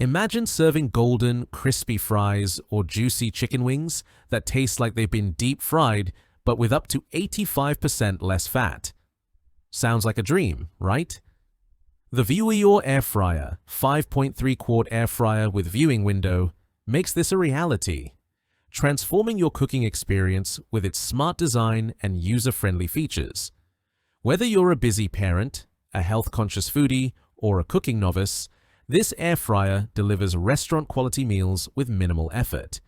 Imagine serving golden, crispy fries or juicy chicken wings that taste like they've been deep fried, but with up to 85% less fat. Sounds like a dream, right? The Vewior Air Fryer 5.3 Quart Air Fryer with viewing window makes this a reality, transforming your cooking experience with its smart design and user-friendly features. Whether you're a busy parent, a health-conscious foodie, or a cooking novice, this air fryer delivers restaurant-quality meals with minimal effort.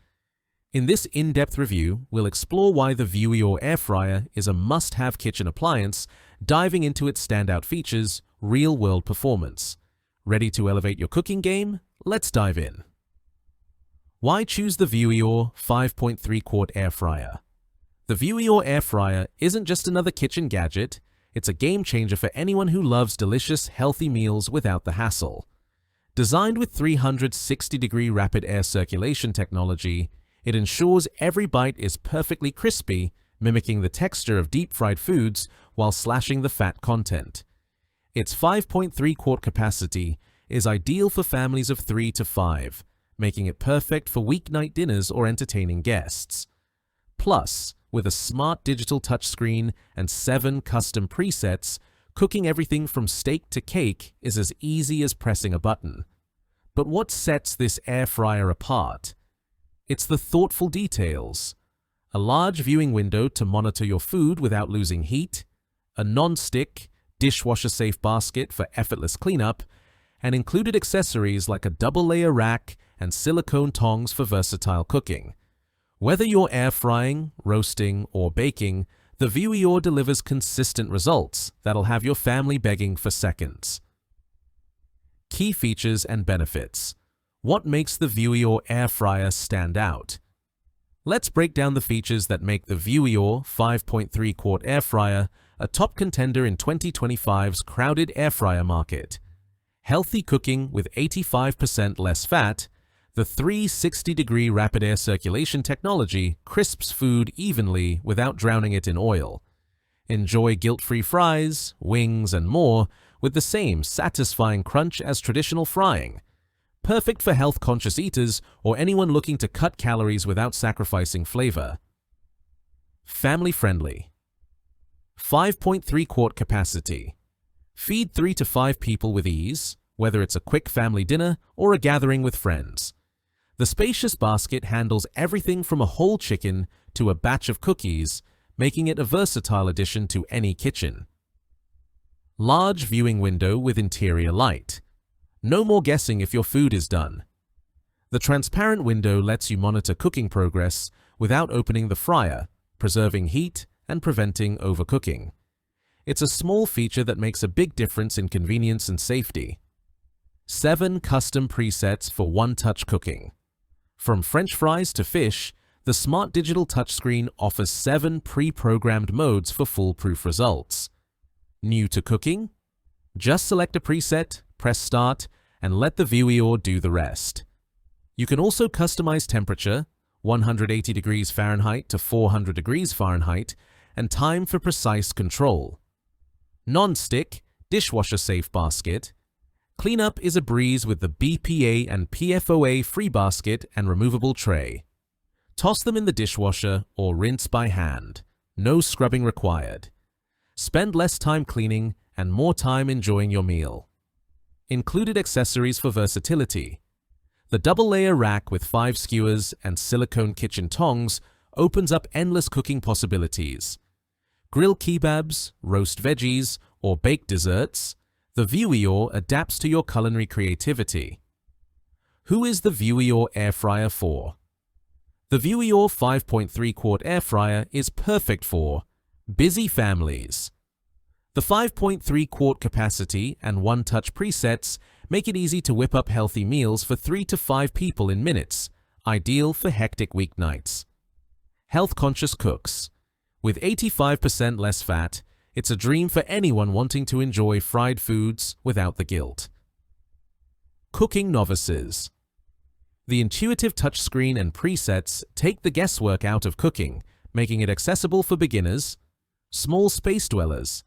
In this in-depth review, we'll explore why the Vewior Air Fryer is a must-have kitchen appliance, diving into its standout features, real-world performance. Ready to elevate your cooking game? Let's dive in. Why choose the Vewior 5.3 Quart Air Fryer? The Vewior Air Fryer isn't just another kitchen gadget, it's a game-changer for anyone who loves delicious, healthy meals without the hassle. Designed with 360-degree rapid air circulation technology, it ensures every bite is perfectly crispy, mimicking the texture of deep-fried foods while slashing the fat content. Its 5.3 quart capacity is ideal for families of 3 to 5, making it perfect for weeknight dinners or entertaining guests. Plus, with a smart digital touchscreen and 7 custom presets, cooking everything from steak to cake is as easy as pressing a button. But what sets this air fryer apart? It's the thoughtful details. A large viewing window to monitor your food without losing heat, a non-stick, dishwasher-safe basket for effortless cleanup, and included accessories like a double-layer rack and silicone tongs for versatile cooking. Whether you're air frying, roasting, or baking, the Vewior delivers consistent results that'll have your family begging for seconds. Key features and benefits. What makes the Vewior Air Fryer stand out? Let's break down the features that make the Vewior 5.3 Quart Air Fryer a top contender in 2025's crowded air fryer market. Healthy cooking with 85% less fat, the 360-degree rapid air circulation technology crisps food evenly without drowning it in oil. Enjoy guilt-free fries, wings, and more with the same satisfying crunch as traditional frying. Perfect for health-conscious eaters or anyone looking to cut calories without sacrificing flavor. Family-friendly. 5.3 quart capacity. Feed 3 to 5 people with ease, whether it's a quick family dinner or a gathering with friends. The spacious basket handles everything from a whole chicken to a batch of cookies, making it a versatile addition to any kitchen. Large viewing window with interior light. No more guessing if your food is done. The transparent window lets you monitor cooking progress without opening the fryer, preserving heat and preventing overcooking. It's a small feature that makes a big difference in convenience and safety. 7 custom presets for one-touch cooking. From French fries to fish, the smart digital touchscreen offers 7 pre-programmed modes for foolproof results. New to cooking? Just select a preset, press start, and let the Vewior do the rest. You can also customize temperature, 180 degrees Fahrenheit to 400 degrees Fahrenheit, and time for precise control. Non-stick, dishwasher-safe basket. Cleanup is a breeze with the BPA and PFOA free basket and removable tray. Toss them in the dishwasher or rinse by hand. No scrubbing required. Spend less time cleaning and more time enjoying your meal. Included accessories for versatility. The double-layer rack with 5 skewers and silicone kitchen tongs opens up endless cooking possibilities. Grill kebabs, roast veggies, or bake desserts, the Vewior adapts to your culinary creativity. Who is the Vewior Air Fryer for? The Vewior 5.3 Quart Air Fryer is perfect for busy families. The 5.3 quart capacity and one-touch presets make it easy to whip up healthy meals for 3 to 5 people in minutes, ideal for hectic weeknights. Health-conscious cooks. With 85% less fat, it's a dream for anyone wanting to enjoy fried foods without the guilt. Cooking novices. The intuitive touchscreen and presets take the guesswork out of cooking, making it accessible for beginners. Small space dwellers.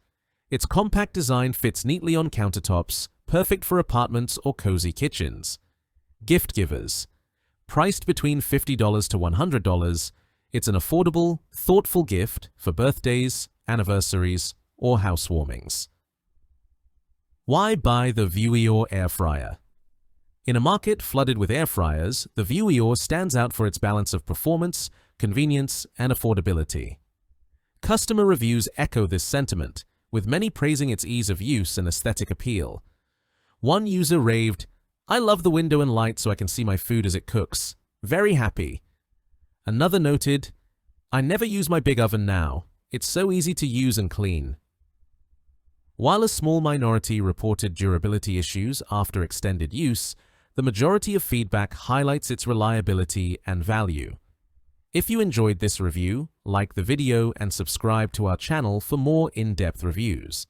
Its compact design fits neatly on countertops, perfect for apartments or cozy kitchens. Gift givers. Priced between $50 to $100, it's an affordable, thoughtful gift for birthdays, anniversaries, or housewarmings. Why buy the Vewior Air Fryer? In a market flooded with air fryers, the Vewior stands out for its balance of performance, convenience, and affordability. Customer reviews echo this sentiment, with many praising its ease of use and aesthetic appeal. One user raved, "I love the window and light so I can see my food as it cooks. Very happy." Another noted, "I never use my big oven now. It's so easy to use and clean." While a small minority reported durability issues after extended use, the majority of feedback highlights its reliability and value. If you enjoyed this review, like the video and subscribe to our channel for more in-depth reviews.